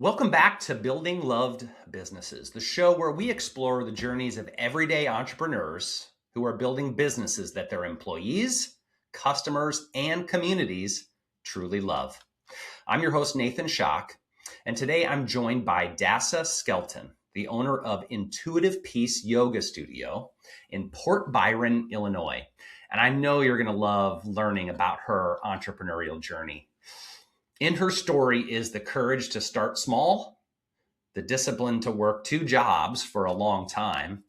Welcome back to Building Loved Businesses, the show where we explore the journeys of everyday entrepreneurs who are building businesses that their employees, customers, and communities truly love. I'm your host, Nathan Schock, and today I'm joined by Dasha Skelton, the owner of Intuitive Peace Yoga Studio in Port Byron, Illinois. And I know you're going to love learning about her entrepreneurial journey. In her story is the courage to start small, the discipline to work two jobs for a long time,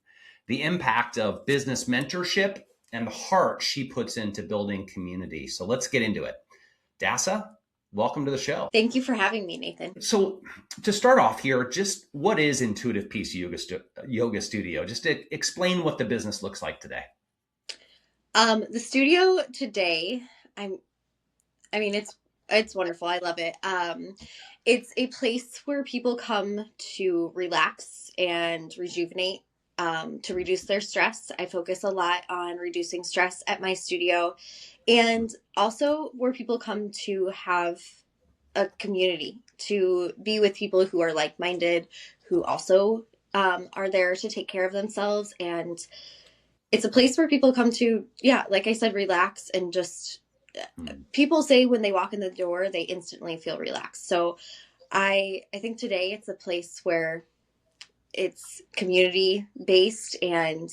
the impact of business mentorship, and the heart she puts into building community. So let's get into it. Dasha, welcome to the show. Thank you for having me, Nathan. So to start off here, just what is Intuitive Peace Yoga Studio? Just to explain what the business looks like today. The studio today, it's wonderful. I love it. It's a place where people come to relax and rejuvenate, to reduce their stress. I focus a lot on reducing stress at my studio, and also where people come to have a community, to be with people who are like-minded, who also are there to take care of themselves. And it's a place where people come to, like I said, relax and just people say when they walk in the door, they instantly feel relaxed. So I think today it's a place where it's community based and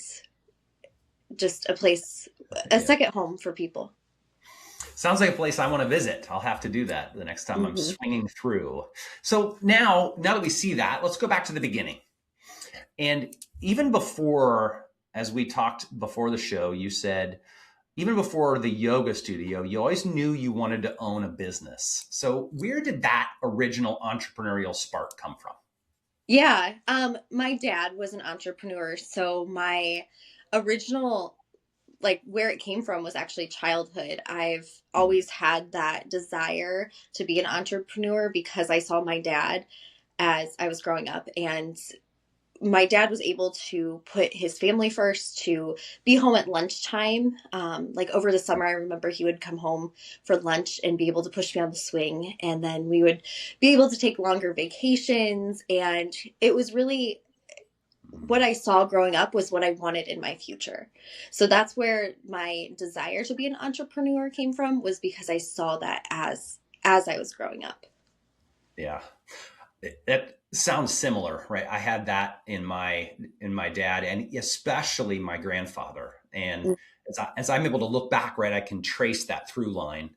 just a place, a second home for people. Sounds like a place I want to visit. I'll have to do that the next time I'm swinging through. So now that we see that, let's go back to the beginning. And even before, as we talked before the show, you said, even before the yoga studio, you always knew you wanted to own a business. So where did that original entrepreneurial spark come from? Yeah, my dad was an entrepreneur. So my original, where it came from was actually childhood. I've always had that desire to be an entrepreneur because I saw my dad as I was growing up, and my dad was able to put his family first, to be home at lunchtime. Like over the summer, I remember he would come home for lunch and be able to push me on the swing. And then we would be able to take longer vacations. And it was really what I saw growing up was what I wanted in my future. So that's where my desire to be an entrepreneur came from, was because I saw that as I was growing up. Yeah. That sounds similar, right? I had that in my dad, and especially my grandfather. And as I'm able to look back, right, I can trace that through line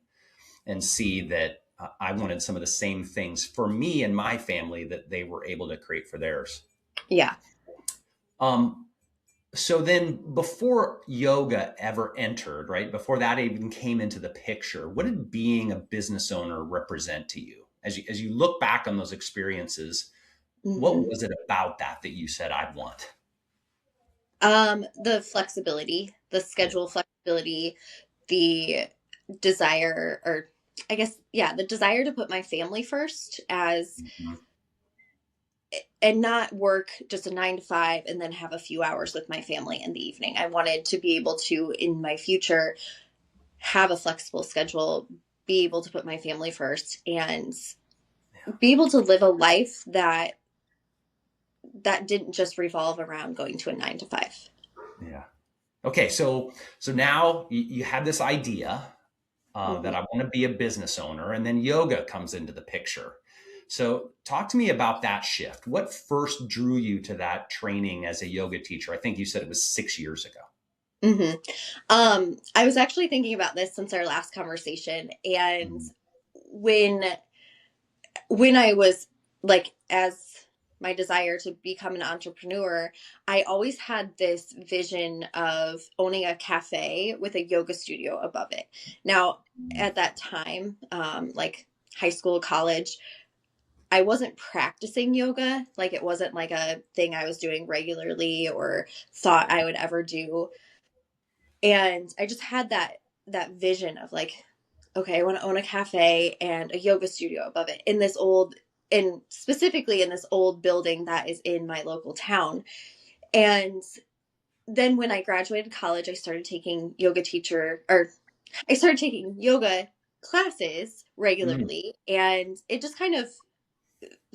and see that I wanted some of the same things for me and my family that they were able to create for theirs. Yeah. So then before yoga ever entered, right, before that even came into the picture, what did being a business owner represent to you? As you look back on those experiences, what was it about that you said, I want? The flexibility, the schedule flexibility, the desire, or I guess, the desire to put my family first and not work just a 9 to 5 and then have a few hours with my family in the evening. I wanted to be able to, in my future, have a flexible schedule, be able to put my family first, and be able to live a life that didn't just revolve around going to a 9 to 5. Yeah. Okay. So now you have this idea that I want to be a business owner, and then yoga comes into the picture. So talk to me about that shift. What first drew you to that training as a yoga teacher? I think you said it was 6 years ago. I was actually thinking about this since our last conversation. And when I was as my desire to become an entrepreneur, I always had this vision of owning a cafe with a yoga studio above it. Now, at that time, like high school, college, I wasn't practicing yoga. It wasn't like a thing I was doing regularly or thought I would ever do. And I just had that vision of okay, I want to own a cafe and a yoga studio above it and specifically in this old building that is in my local town. And then when I graduated college, I started taking yoga classes regularly. And it just kind of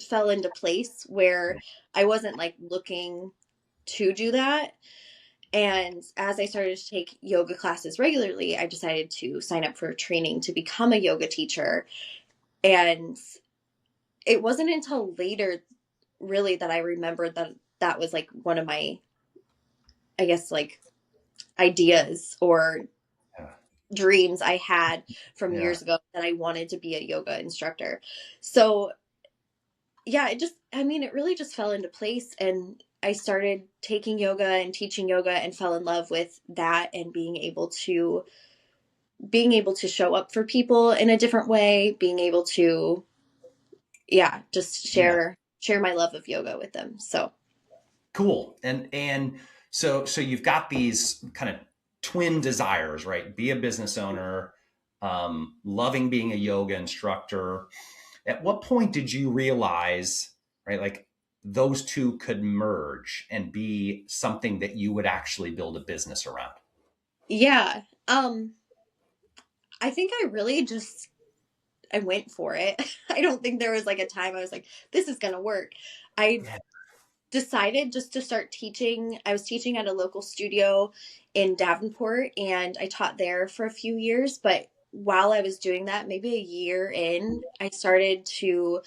fell into place where I wasn't like looking to do that. And as I started to take yoga classes regularly, I decided to sign up for training to become a yoga teacher. And it wasn't until later, really, that I remembered that that was like one of my, I guess, like ideas or Yeah. dreams I had from Yeah. years ago, that I wanted to be a yoga instructor. So, yeah, I mean, it really just fell into place. And I started taking yoga and teaching yoga and fell in love with that, and being able to show up for people in a different way, being able to, yeah, just Yeah. share my love of yoga with them. So, Cool. And so you've got these kind of twin desires, right? Be a business owner, loving being a yoga instructor. At what point did you realize, right, like those two could merge and be something that you would actually build a business around? yeah, I think I really just I went for it. I don't think there was like a time I was like, this is going to work. I Yeah. decided just to start teaching. I was teaching at a local studio in Davenport, and I taught there for a few years. But while I was doing that, maybe a year in, I started to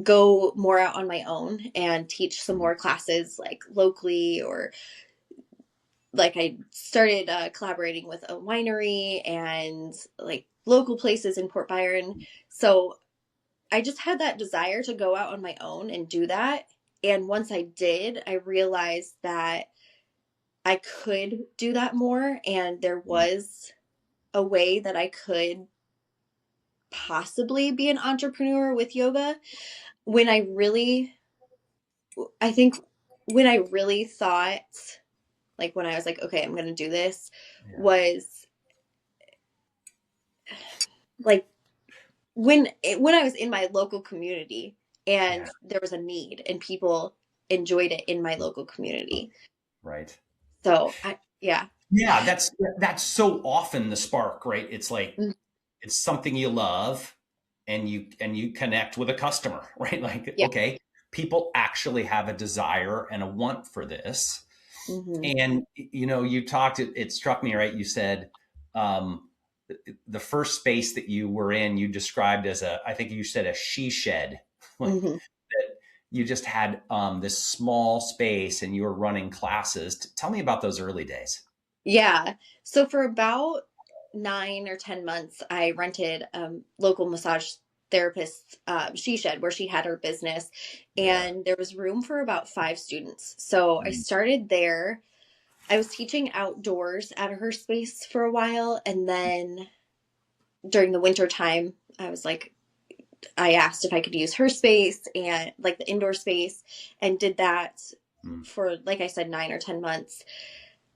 go more out on my own and teach some more classes like locally, or like I started collaborating with a winery and like local places in Port Byron. So I just had that desire to go out on my own and do that. And once I did, I realized that I could do that more. And there was a way that I could possibly be an entrepreneur with yoga. When I really, I think when I really thought, like when I was like, okay, I'm going to do this, Yeah. was like when I was in my local community and Yeah. there was a need and people enjoyed it in my local community. Right. So I yeah. Yeah, that's so often the spark, right? It's like Mm, it's something you love and you connect with a customer, right? Like, yeah. okay, people actually have a desire and a want for this. Hmm. And you talked, it struck me, right? You said um the first space that you were in, you described as I think you said a she shed. Like Hmm. that you just had this small space and you were running classes. Tell me about those early days. Yeah. So for about 9 or 10 months, I rented local massage therapist she shed where she had her business, Yeah. and there was room for about 5 students. So I Mm. started there. I was teaching outdoors at her space for a while, and then during the winter time, I asked if I could use her space and like the indoor space, and did that Mm. for, like I said, 9 or 10 months.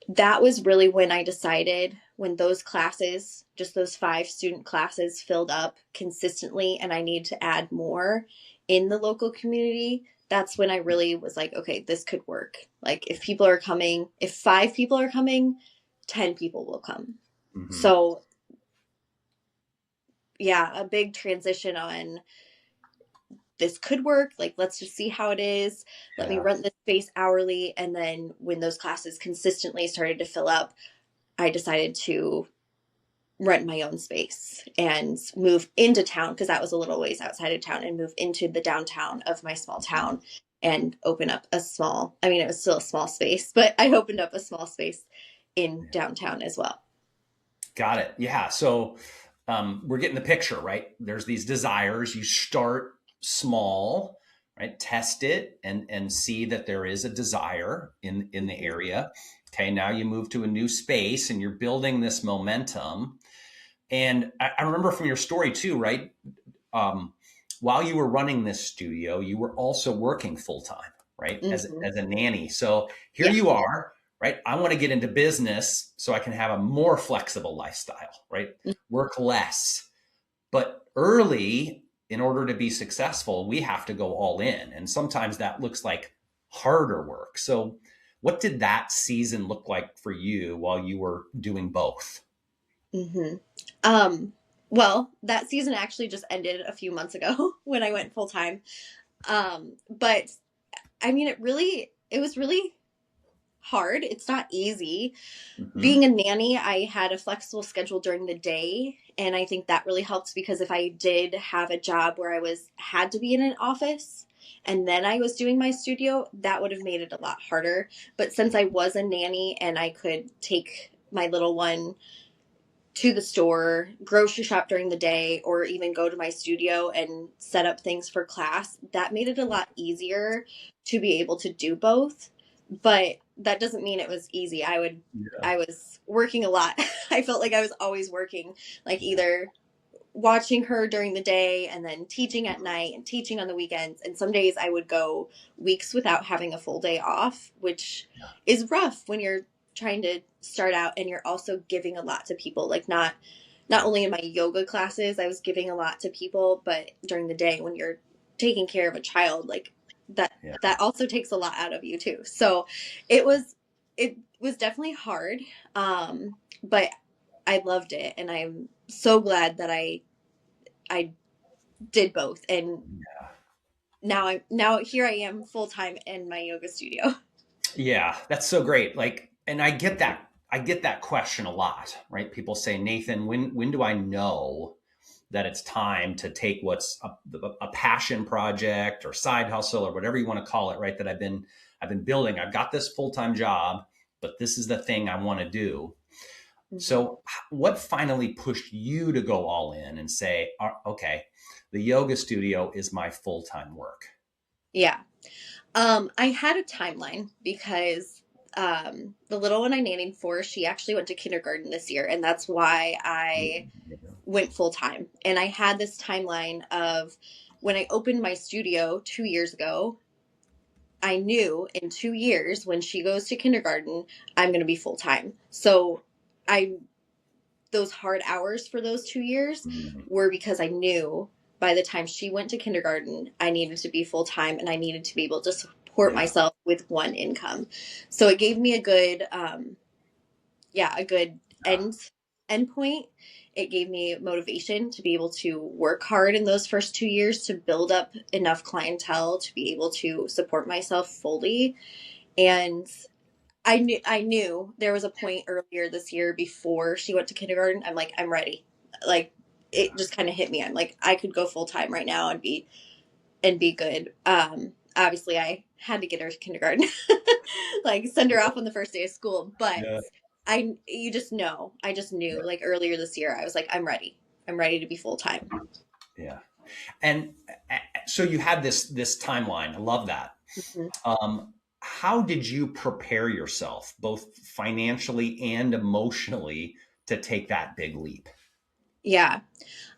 That was really when I decided, when those classes, just those 5 student classes, filled up consistently and I need to add more in the local community. That's when I really was like, okay, this could work. Like if 5 people are coming, 10 people will come. Hmm. So yeah, a big transition on, this could work. Like, let's just see how it is. Let me Yeah. rent this space hourly. And then when those classes consistently started to fill up, I decided to rent my own space and move into town, because that was a little ways outside of town, and move into the downtown of my small town and open up I mean, it was still a small space, but I opened up a small space in downtown as well. Got it. Yeah. So we're getting the picture, right? There's these desires. You start small, right? Test it and see that there is a desire in the Mhm. area. Okay. Now you move to a new space and you're building this momentum. And I remember from your story too, right? Um, while you were running this studio, you were also working full time, right? Mhm. As a nanny. So here Yeah. you are, right? I want to get into business so I can have a more flexible lifestyle, right? Work less. But early, in order to be successful, we have to go all in. And sometimes that looks like harder work. So, what did that season look like for you while you were doing both? Mhm. Um, well, that season actually just ended a few months ago when I went full time. But I mean, it was really hard. It's not easy. Hmm. Being a nanny, I had a flexible schedule during the day, and I think that really helped because if I did have a job where had to be in an office and then I was doing my studio, that would have made it a lot harder. But since I was a nanny and I could take my little one to the store, grocery shop during the day, or even go to my studio and set up things for class, that made it a lot easier to be able to do both. But that doesn't mean it was easy. Yeah. I was working a lot. I felt like I was always working, like either watching her during the day and then teaching at night and teaching on the weekends. And some days I would go weeks without having a full day off, which is rough when you're trying to start out and you're also giving a lot to people. Like not only in my yoga classes, I was giving a lot to people, but during the day when you're taking care of a child, like that Yeah. that also takes a lot out of you too. So it was definitely hard. But I loved it and I'm so glad that I did both, and now here I am full time in my yoga studio. Yeah, that's so great. Like, and I get that question a lot, right? People say, Nathan, when do I know that it's time to take what's a passion project or side hustle or whatever you want to call it, right? That I've been building. I've got this full time job, but this is the thing I want to do. Mhm. So, what finally pushed you to go all in and say, okay, the yoga studio is my full time work? Yeah. I had a timeline because the little one I nannied for, she actually went to kindergarten this year, and that's why I went full time. And I had this timeline of when I opened my studio 2 years ago, I knew in 2 years when she goes to kindergarten, I'm going to be full time. So I those hard hours for those 2 years Mhm. were because I knew by the time she went to kindergarten, I needed to be full time and I needed to be able to support Yeah. myself with one income. So it gave me a good, a good end point. It gave me motivation to be able to work hard in those first 2 years to build up enough clientele to be able to support myself fully. And I knew there was a point earlier this year before she went to kindergarten. I'm like, I'm ready. Like it just kind of hit me. I'm like, I could go full time right now and be good. Obviously I had to get her to kindergarten. Like send her off on the first day of school, but Yeah. you just know. I just knew like earlier this year I was like, I'm ready. I'm ready to be full time. Yeah. And so you had this timeline. I love that. Mhm. How did you prepare yourself, both financially and emotionally, to take that big leap? Yeah.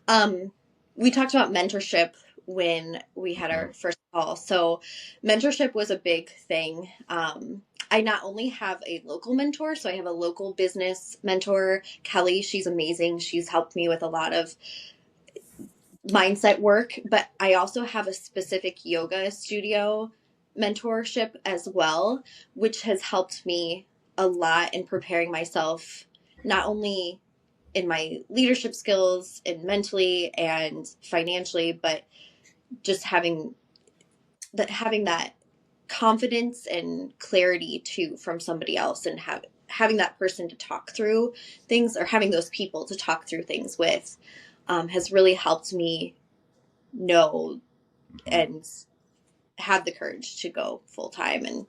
Um, we talked about mentorship when we had Mhm. our first call. So, mentorship was a big thing. I not only have a local mentor, so I have a local business mentor, Kelly. She's amazing. She's helped me with a lot of mindset work, but I also have a specific yoga studio mentorship as well, which has helped me a lot in preparing myself not only in my leadership skills and mentally and financially, but just having that confidence and clarity too from somebody else and having that person to talk through things or having those people to talk through things with has really helped me know Mhm. and have the courage to go full time and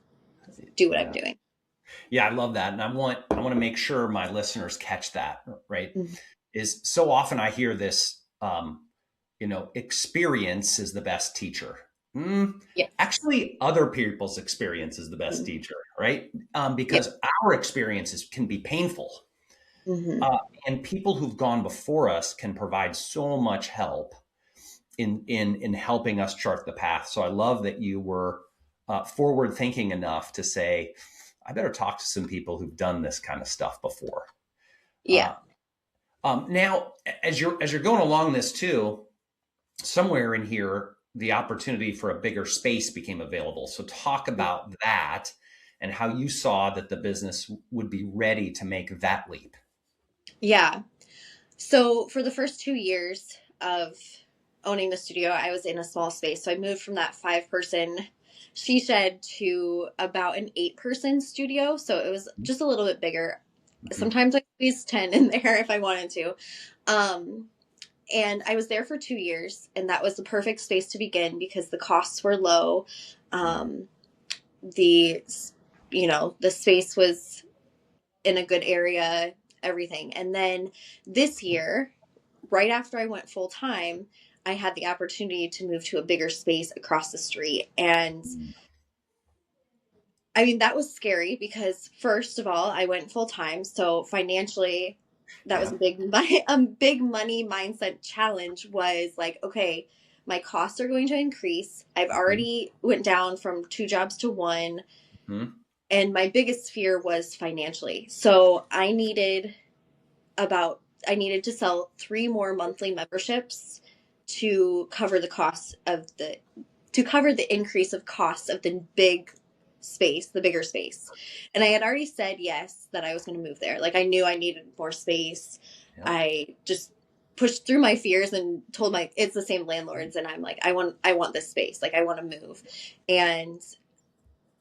do what I'm Yeah. doing. Yeah, I love that. And I want to make sure my listeners catch that, right? Mhm. Is so often I hear this, experience is the best teacher. Yes. Actually, other people's experience is the best Mhm. teacher, right? Yep. Because our experiences can be painful. Hmm. Uh, and people who've gone before us can provide so much help in helping us chart the path. So I love that you were forward thinking enough to say, I better talk to some people who've done this kind of stuff before. Yeah. Uh, Now, as you're going along this too, somewhere in here, the opportunity for a bigger space became available. So talk about that and how you saw that the business would be ready to make that leap. Yeah. So for the first 2 years of owning the studio, I was in a small space. So I moved from that 5-person she shed to about an 8-person studio. So it was just a little bit bigger. Mm-hmm. Sometimes I squeeze 10 in there if I wanted to. Um, and I was there for 2 years, and that was the perfect space to begin because the costs were low. Um, the, the space was in a good area, everything. And then this year, right after I went full time, I had the opportunity to move to a bigger space across the street. And I mean, that was scary because first of all, I went full time. So financially, that was Yeah. a big money mindset challenge was like, okay, my costs are going to increase. I've Mm-hmm. already went down from 2 jobs to 1. Mm-hmm. And my biggest fear was financially. So I needed to sell 3 more monthly memberships to cover the increase of costs of the bigger space. And I had already said yes that I was going to move there. Like I knew I needed more space. Yep. I just pushed through my fears and told it's the same landlords, and I'm like I want this space. Like I want to move. And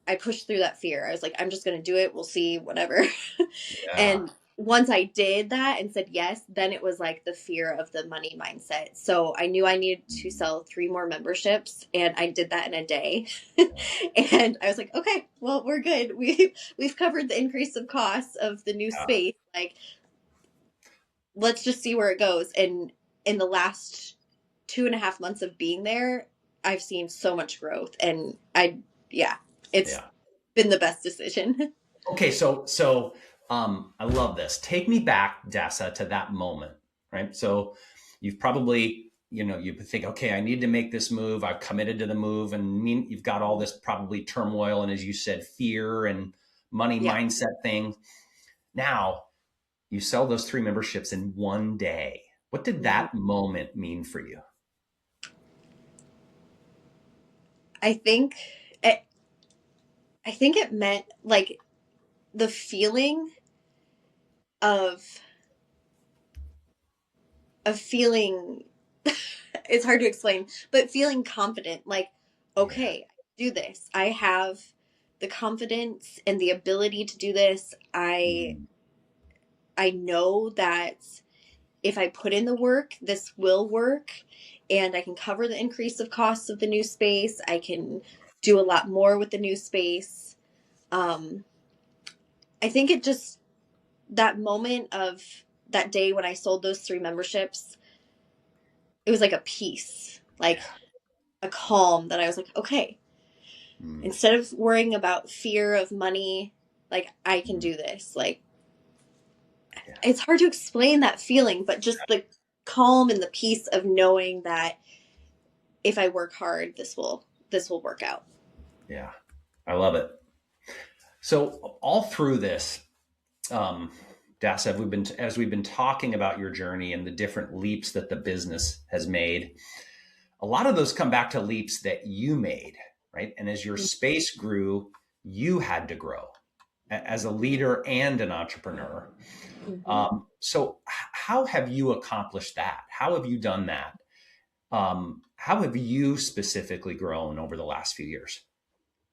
I pushed through that fear. I was like, I'm just going to do it. We'll see, whatever. Yeah. And once I did that and said yes, then it was like the fear of the money mindset. So I knew I needed to sell 3 more memberships, and I did that in a day. And I was like, okay, well, we're good. We've covered the increase of costs of the new Yeah. space. Like, let's just see where it goes. And in the last 2.5 months of being there, I've seen so much growth, and yeah, it's Yeah. been the best decision. Okay, I love this. Take me back, Dasa, to that moment, right? So you've probably, you think, okay, I need to make this move. I've committed to the move, and you've got all this probably turmoil and, as you said, fear and money Yeah. mindset thing. Now you sell those 3 memberships in one day. What did Mhm. that moment mean for you? I think it, I think it meant like the feeling of feeling it's hard to explain, but feeling confident, like, Yeah. okay, I do this. I have the confidence and the ability to do this. Mm, I know that if I put in the work, this will work, and I can cover the increase of costs of the new space. I can do a lot more with the new space. Um, I think it just that moment of that day when I sold those 3 memberships, it was like a peace, like yeah. a calm that I was like, okay, Mm, instead of worrying about fear of money, like I can mm, do this. Like yeah. it's hard to explain that feeling, but just the calm and the peace of knowing that if I work hard, this will work out. Yeah. I love it. So all through this, um, Dasa, as we've been talking about your journey and the different leaps that the business has made, a lot of those come back to leaps that you made, right? And as your space grew, you had to grow as a leader and an entrepreneur. Mm-hmm. How have you accomplished that? How have you done that? How have you specifically grown over the last few years?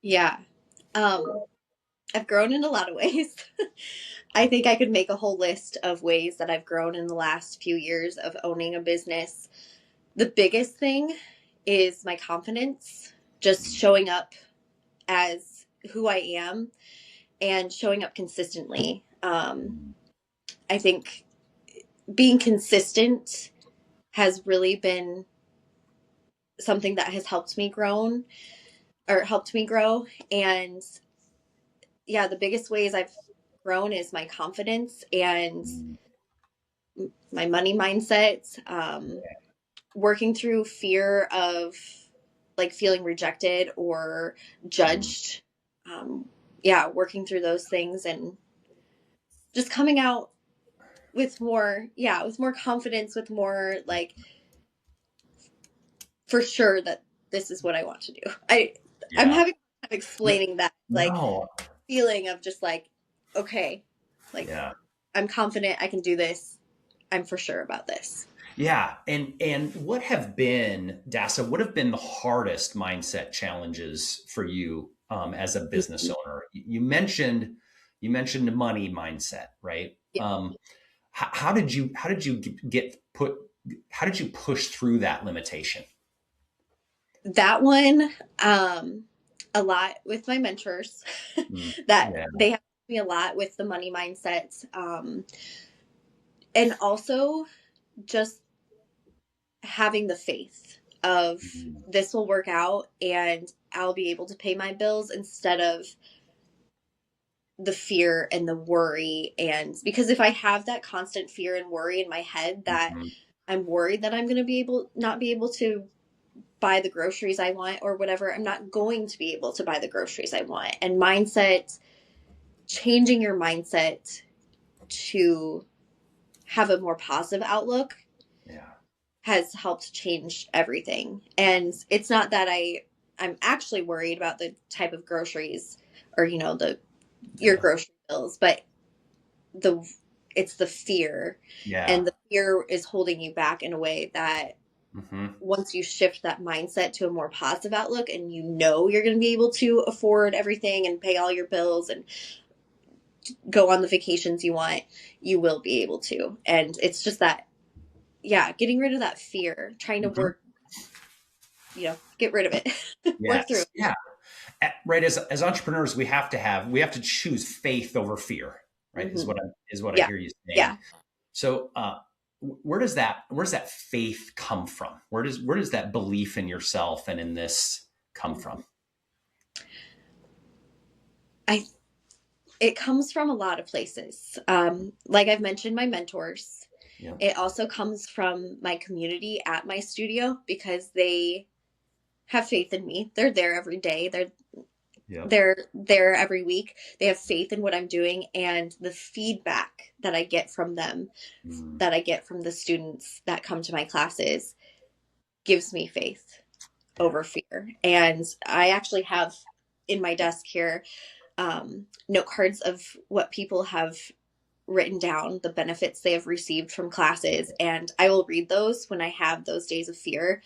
Yeah. Um, I've grown in a lot of ways. I think I could make a whole list of ways that I've grown in the last few years of owning a business. The biggest thing is my confidence, just showing up as who I am and showing up consistently. I think being consistent has really been something that has helped me grow. And yeah, the biggest ways I've grown is my confidence and my money mindset, working through fear of like feeling rejected or judged. Um, yeah, working through those things and just coming out with more confidence, with more like for sure that this is what I want to do. I'm Yeah. having time explaining that like No. feeling of just like okay, like Yeah. I'm confident I can do this. I'm for sure about this. Yeah. And what have been, Dasa, what have been the hardest mindset challenges for you as a business owner? You mentioned the money mindset, right? Yeah. How did you get put how did you push through that limitation? That one, a lot with my mentors Mm, that yeah. they have me a lot with the money mindset. And also just having the faith of Mm, this will work out and I'll be able to pay my bills instead of the fear and the worry. And because if I have that constant fear and worry in my head that mhm, I'm worried that I'm going to not be able to buy the groceries I want or whatever, I'm not going to be able to buy the groceries I want. And mindset, changing your mindset to have a more positive outlook yeah. has helped change everything. And it's not that I'm actually worried about the type of groceries or the your Yeah. grocery bills, but the it's the fear, Yeah. and the fear is holding you back in a way that Hmm. once you shift that mindset to a more positive outlook and you're going to be able to afford everything and pay all your bills and go on the vacations you want, you will be able to. And it's just that, yeah, getting rid of that fear, trying to Hmm. get rid of it, work through Yes. it. Yeah. Right. As entrepreneurs, we have to choose faith over fear, right? Hmm. Is what I Yeah. hear you saying. Yeah. So, where does that faith come from? Where does that belief in yourself and in this come from? I It comes from a lot of places. Like I've mentioned, my mentors. Yeah. It also comes from my community at my studio because they have faith in me. They're there every day. Yeah. They're there every week. They have faith in what I'm doing, and the feedback that I get from them, Mm, that I get from the students that come to my classes, gives me faith yeah. over fear. And I actually have in my desk here note cards of what people have written down, the benefits they have received from classes, and I will read those when I have those days of fear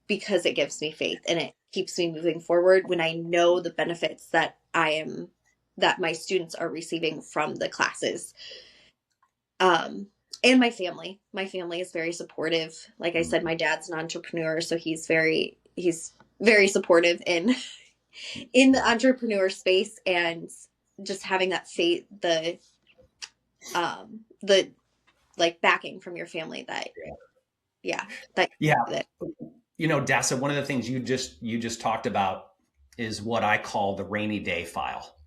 because it gives me faith and it keeps me moving forward when I know the benefits that my students are receiving from the classes. Um, and my family is very supportive. Like I said, Mm, my dad's an entrepreneur, so he's very supportive in the yeah. entrepreneur space, and just having that faith, the like backing from your family that, yeah, that Yeah. that Dasa, one of the things you just talked about is what I call the rainy day file,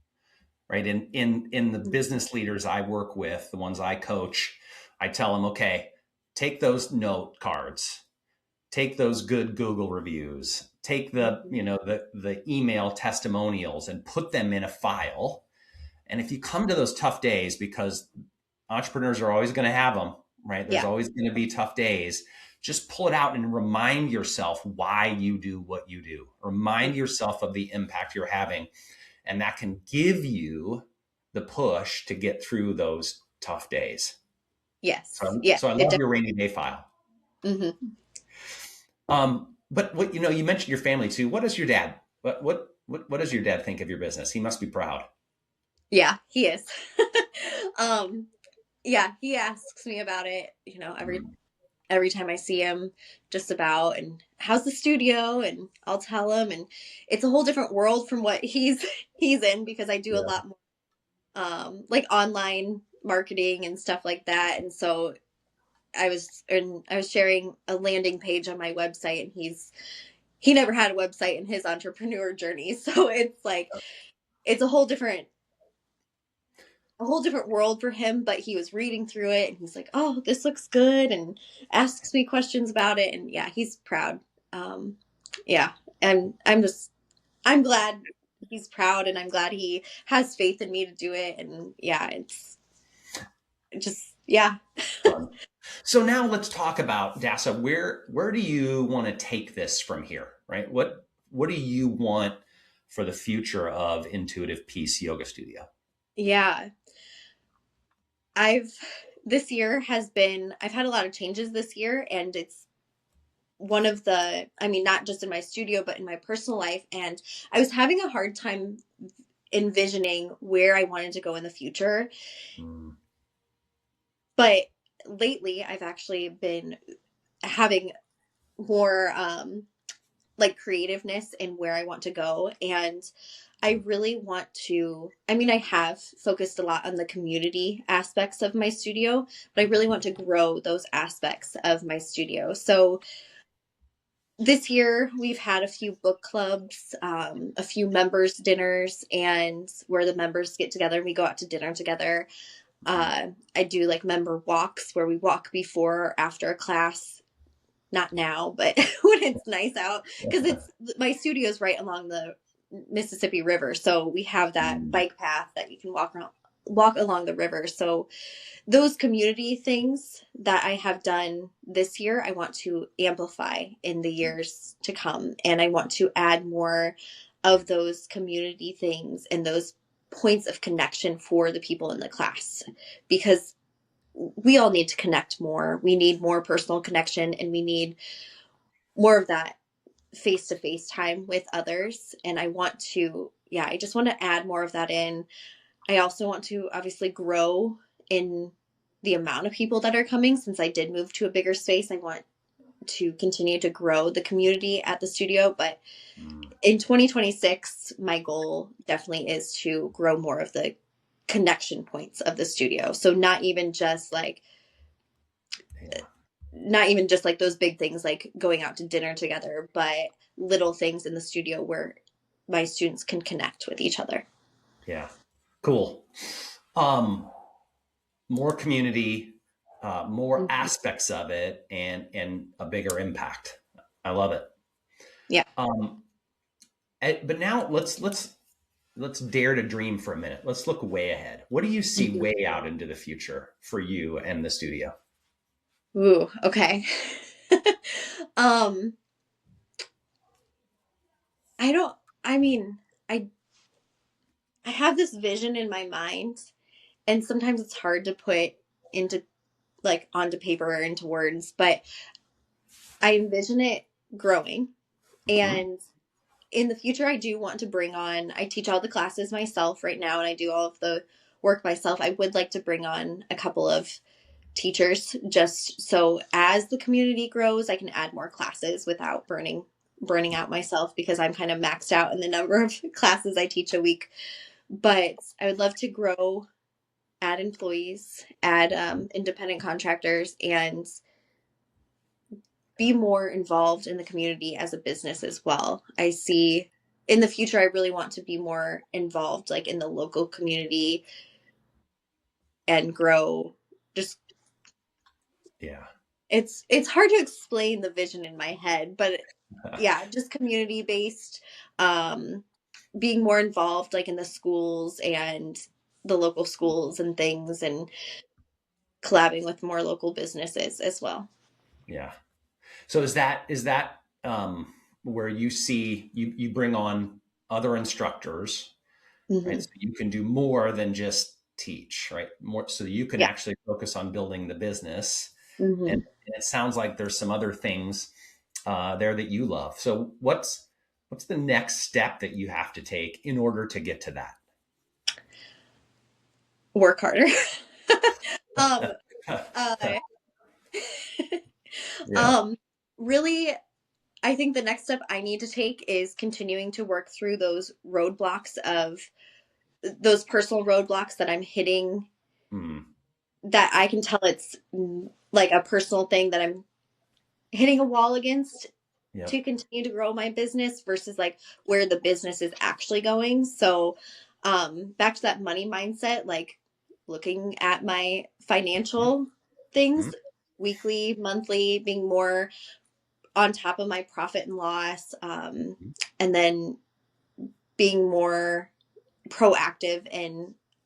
right? In the business leaders I work with, the ones I coach, I tell them, okay, take those note cards, take those good Google reviews, take the email testimonials and put them in a file. And if you come to those tough days, because entrepreneurs are always going to have them, right? There's yeah, always going to be tough days. Just pull it out and remind yourself why you do what you do. Remind yourself of the impact you're having. And that can give you the push to get through those tough days. yes, yeah, So I it love your rainy day file. mm-hmm. But what you mentioned your family too. What does your dad? What does your dad think of your business? He must be proud. Yeah, he is. um yeah, he asks me about it, Mm, every time I see him, just about, and how's the studio, and I'll tell him, and it's a whole different world from what he's in because I do a yeah. lot more like online marketing and stuff like that. And so I was sharing a landing page on my website, and he never had a website in his entrepreneur journey. So it's like it's a whole different world for him, but he was reading through it and he's like, "Oh, this looks good," and asks me questions about it, and yeah, he's proud. Um yeah, and I'm glad he's proud, and I'm glad he has faith in me to do it, and yeah, it's just yeah. Fun. So now let's talk about Dasa. Where do you want to take this from here? Right? What do you want for the future of Intuitive Peace Yoga Studio? Yeah. I've this year has been, I've had a lot of changes this year, and it's one of the, I mean, not just in my studio, but in my personal life. And I was having a hard time envisioning where I wanted to go in the future. Mm. But lately, I've actually been having more like creativeness in where I want to go. And I really want to, I mean, I have focused a lot on the community aspects of my studio, but I really want to grow those aspects of my studio. So this year we've had a few book clubs, a few members dinners, and where the members get together and we go out to dinner together. I do like member walks where we walk before or after a class. Not now, but when it's nice out, because it's my studio's right along the Mississippi River, so we have that Mm. bike path that you can walk along the river. So those community things that I have done this year, I want to amplify in the years to come. And I want to add more of those community things and those points of connection for the people in the class, because we all need to connect more. We need more personal connection, and we need more of that face to face time with others. And I want to, yeah, I just want to add more of that in. I also want to obviously grow in the amount of people that are coming. Since I did move to a bigger space, I want to continue to grow the community at the studio. But Mm. in 2026, my goal definitely is to grow more of the connection points of the studio. So Yeah. not even just like those big things like going out to dinner together, but little things in the studio where my students can connect with each other. Yeah. Cool. Um, More community, more Mhm. aspects of it, and a bigger impact. I love it. Yeah. Um, but now let's dare to dream for a minute. Let's look way ahead. What do you see Mhm. way out into the future for you and the studio? Ooh, okay. um, I don't, I mean, I I have this vision in my mind, and sometimes it's hard to put into like onto paper or into words, but I envision it growing. Hmm. And in the future, I do want to bring on, I teach all the classes myself right now, and I do all of the work myself. I would like to bring on a couple of teachers just so as the community grows, I can add more classes without burning out myself, because I'm kind of maxed out in the number of classes I teach a week. But I would love to grow, add employees, add independent contractors, and be more involved in the community as a business as well. I see in the future, I really want to be more involved, like in the local community, and grow. Just Yeah. it's hard to explain the vision in my head, but yeah, just community based, um, being more involved, like in the schools and the local schools and things, and collabing with more local businesses as well. Yeah. So is that where you see you bring on other instructors, right? Hmm. So you can do more than just teach, right? More so you can Yeah. actually focus on building the business. And Hmm. it sounds like there's some other things there that you love. So what's the next step that you have to take in order to get to that? Work harder. um, uh, Yeah. um, really, I think the next step I need to take is continuing to work through those personal roadblocks that I'm hitting, Mm. that I can tell it's like a personal thing that I'm hitting a wall against Yep. to continue to grow my business versus like where the business is actually going. So, back to that money mindset, like looking at my financial Mm. things weekly, monthly, being more on top of my profit and loss, and then being more proactive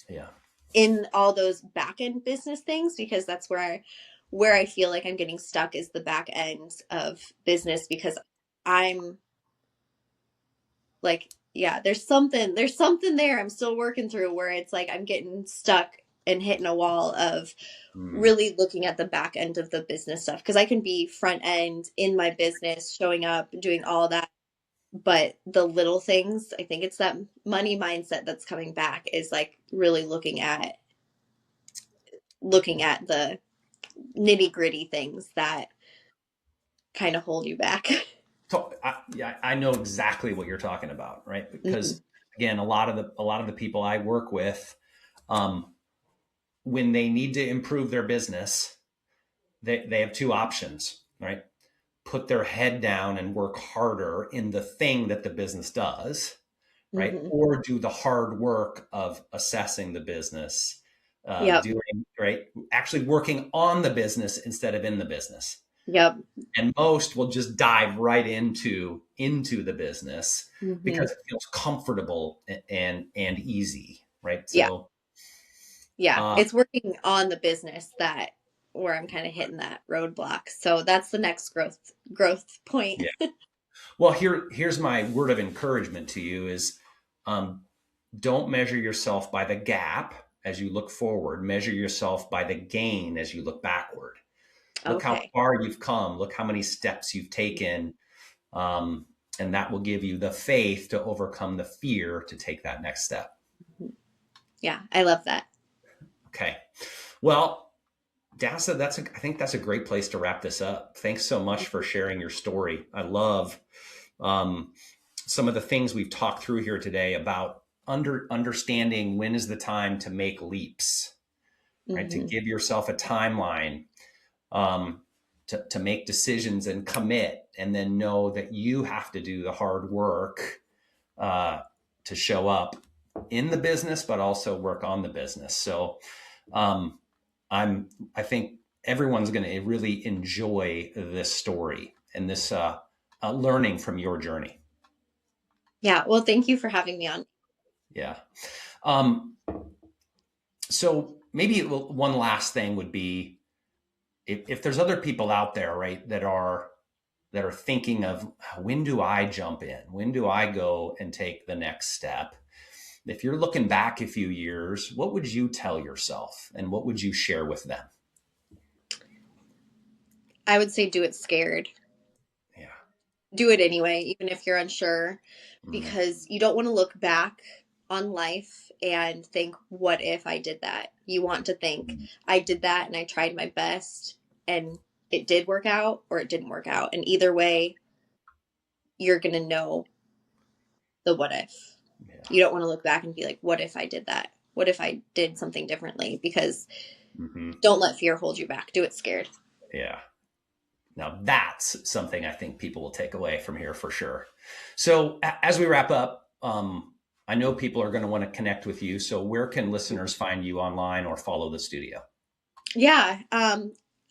Yeah. in all those back end business things, because that's where I feel like I'm getting stuck, is the back end of business, because I'm like, yeah, there's something there I'm still working through, where it's like I'm getting stuck and hitting a wall of Mm. really looking at the back end of the business stuff. Because I can be front end in my business, showing up, doing all that. But the little things, I think it's that money mindset that's coming back, is like really looking at the nitty gritty things that kind of hold you back. So yeah, I know exactly what you're talking about, right? Mhm. Because again, a lot of the people I work with, um, when they need to improve their business, they have two options, right? Put their head down and work harder in the thing that the business does, right? Mhm. Or do the hard work of assessing the business, Yep. doing, right? Actually working on the business instead of in the business. Yep. And most will just dive right into the business Mhm. because it feels comfortable and easy, right? Yeah. So Yeah. uh, It's working on the business that where I'm kind of hitting that roadblock. So that's the next growth point. yeah. Well, here's my word of encouragement to you is, um, don't measure yourself by the gap as you look forward. Measure yourself by the gain as you look backward. Look how Okay. far you've come. Look how many steps you've taken. And that will give you the faith to overcome the fear to take that next step. Mhm. Yeah, I love that. Okay. Well, Dasa, I think that's a great place to wrap this up. Thanks so much for sharing your story. I love um, some of the things we've talked through here today about understanding when is the time to make leaps, right? To Hmm. give yourself a timeline, um, to make decisions and commit, and then know that you have to do the hard work uh, to show up in the business, but also work on the business. So um, I think everyone's going to really enjoy this story and this learning from your journey. Yeah. Well, thank you for having me on. Yeah. Um, so maybe one last thing would be if there's other people out there, right, that are thinking of when do I jump in? When do I go and take the next step? If you're looking back a few years, what would you tell yourself and what would you share with them? I would say do it scared. Yeah. Do it anyway, even if you're unsure, Mm-hmm. because you don't want to look back on life and think, what if I did that? You want to think, I did that and I tried my best and it did work out or it didn't work out. And either way, you're going to know the what if. Yeah. You don't want to look back and be like, what if I did that? What if I did something differently? Because Mm-hmm. don't let fear hold you back. Do it scared. Yeah. Now that's something I think people will take away from here for sure. So as we wrap up, I know people are going to want to connect with you. So where can listeners find you online or follow the studio? Yeah. I'm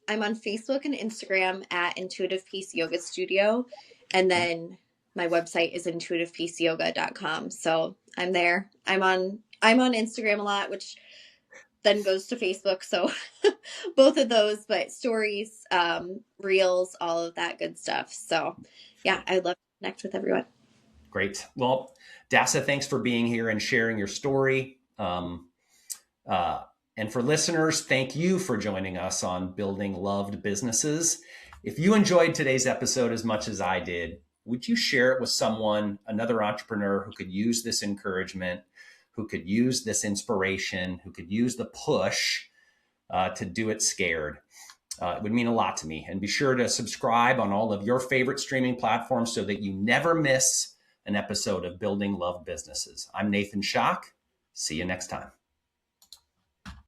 on Facebook and Instagram at Intuitive Peace Yoga Studio. And then my website is intuitivepeaceyoga.com. So I'm there. I'm on Instagram a lot, which then goes to Facebook. So both of those, but stories, reels, all of that good stuff. So yeah, I'd love to connect with everyone. Great. Well, Dasa, thanks for being here and sharing your story. Uh, and for listeners, thank you for joining us on Building Loved Businesses. If you enjoyed today's episode as much as I did, would you share it with someone, another entrepreneur who could use this encouragement, who could use this inspiration, who could use the push to do it scared? It would mean a lot to me. And be sure to subscribe on all of your favorite streaming platforms so that you never miss an episode of Building Loved Businesses. I'm Nathan Schock. See you next time.